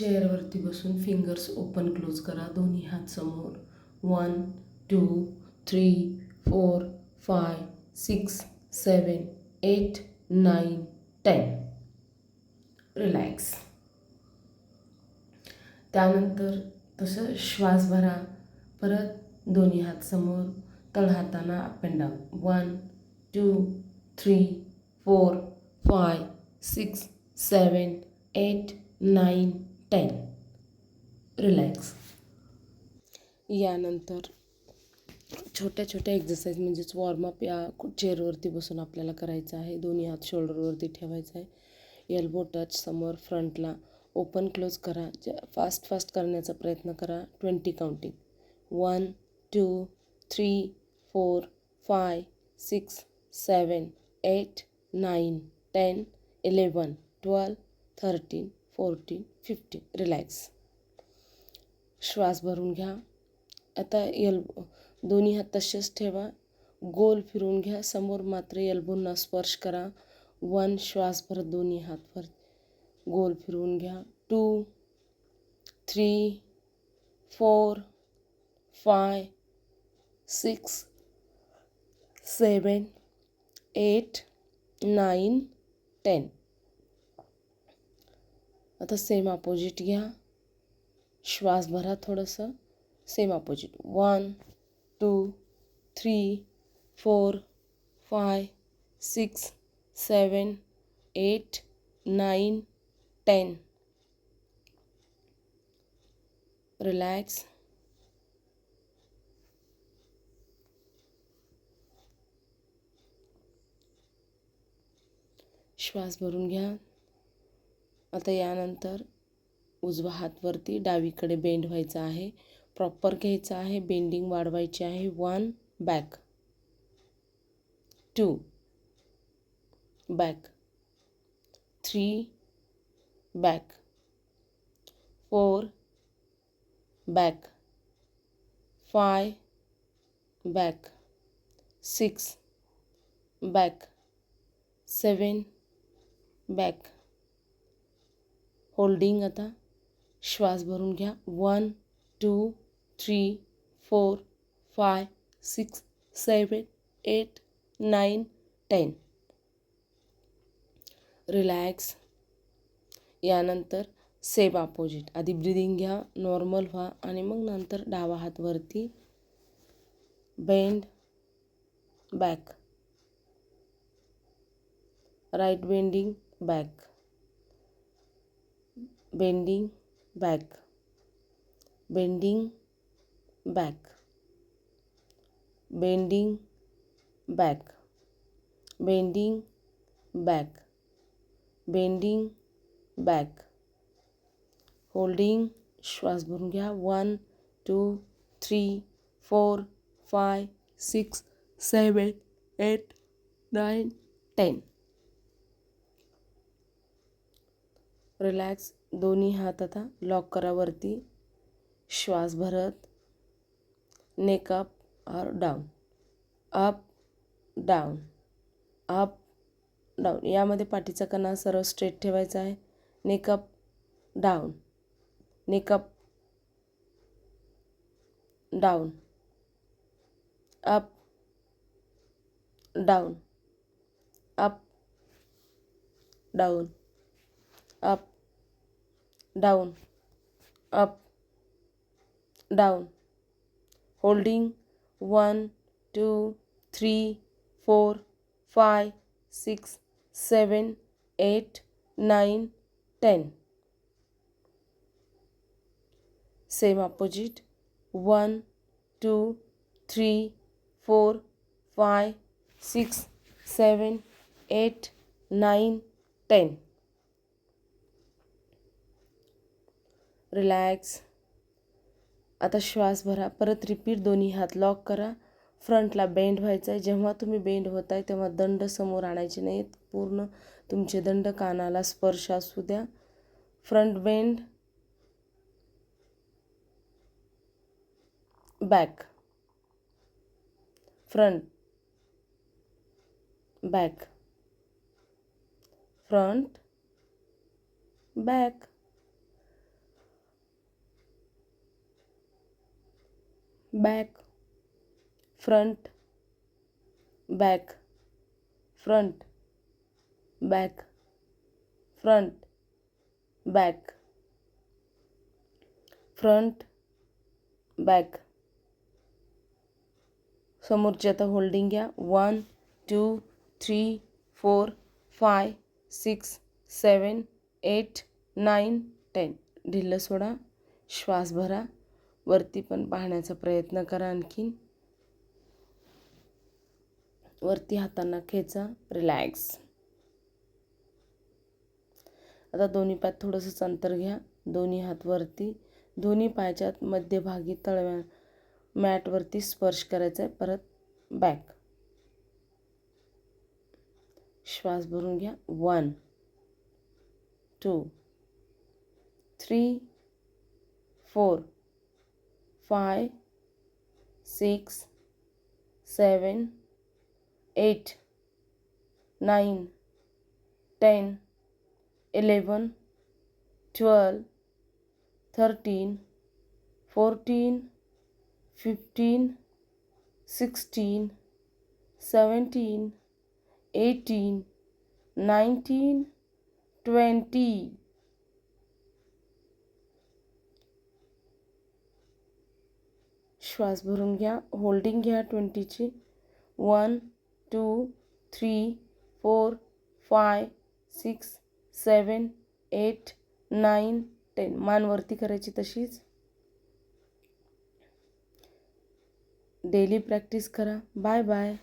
चेअरवरती बसून fingers open close करा. दोन्ही हात समोर. 1 2 3 4 5 6 7 8 9 10. रिलॅक्स. त्यानंतर तसं श्वास भरा. परत दोन्ही हात समोर. तळहातांना अप अँड डाऊन. 1 2 3 4 5 6 7 8 9 10. रिलॅक्स. यानंतर छोट्या छोट्या एक्झरसाइज म्हणजेच वॉर्मअप या चेअरवरती बसून आपल्याला करायचं आहे. दोन्ही हात शोल्डरवरती ठेवायचं आहे. एल्बो टच समोर फ्रंटला. ओपन क्लोज करा. फास्ट फास्ट करण्याचा प्रयत्न करा. 20 काउंटिंग. 1 2 3 4 5 6 7 8 9 10 11 12 13 14 15. रिलॅक्स. श्वास भरून घ्या. आता दोन्ही हात तसेच ठेवा. गोल फिरून घ्या. समोर मात्र एल्बोंना स्पर्श करा. 1 श्वास भरत दोन्ही हात वर गोल फिरवून घ्या. 2 3 4 5 6 7 8 9 10. आता सेम अपोजिट घ्या. श्वास भरा थोडंसं. Same opposite. 1 2 3 4 5 6 7 8 9 10. रिलॅक्स. श्वास भरून घ्या. आता यानंतर उजवा हात वरती डावीकडे बेंड व्हायचा आहे. प्रॉपर घ्यायचं आहे. बेंडिंग वाढवायची आहे. 1 back 2 back 3 back 4 back 5 back 6 back 7 back. Holding. आता श्वास भरून घ्या. 1 2 3 4 5 6 7 8 9 10. रिलॅक्स. यानंतर सेम अपोजिट. आधी ब्रिदिंग घ्या. नॉर्मल व्हा आणि मग नंतर डावा हात वरती. Bend back. Right bending back. Bending back. Bending back. Bending back. Bending back. Bending back. Holding. श्वास भरून घ्या. 1 2 3 4 5 6 7 8 9 10. रिलॅक्स. दोन्ही हात आता लॉक करा वरती. श्वास भरत नेक अप और down. Up down. Up down. यामध्ये पाठीचा कणा सरळ स्ट्रेट ठेवायचा आहे. Neck up down. Neck up down. Up down. Up down. Up down. Up down. Holding. 1 2 3 4 5 6 7 8 9 10. Same opposite. 1 2 3 4 5 6 7 8 9 10. Relax. आता श्वास भरा. परत रिपीट. दोन्ही हात लॉक करा. फ्रंटला बेंड व्हायचं आहे. जेव्हा तुम्ही बेंड होत आहे तेव्हा दंड समोर आणायचे नाहीत. पूर्ण तुमचे दंड कानाला स्पर्श असू द्या. Front bend back. Front back. Front back. Back, front, back, front, back, front, back, front, back. समोरची आता होल्डिंग घ्या. 1 2 3 4 5 6 7 8 9 10. ढिल्लं सोडा, श्वास भरा, वरती पण पाहण्याचा प्रयत्न करा. आणखीन वरती हातांना खेचा, रिलॅक्स. आता दोन्ही पायात थोडंसं अंतर घ्या, दोन्ही हात वरती, दोन्ही पायाच्या मध्यभागी तळव्या मॅटवरती स्पर्श करायचा आहे. परत बॅक, श्वास भरून घ्या. 1 2 3 4 5 6 7 8 9 10 11 12 13 14 15 16 17 18 19 20. श्वास भरून घ्या, होल्डिंग घ्या 20ची. 1 2 3 4 5 6 7 8 9 10. मान वरती करायची तशीच. डेली प्रॅक्टिस करा. Bye bye.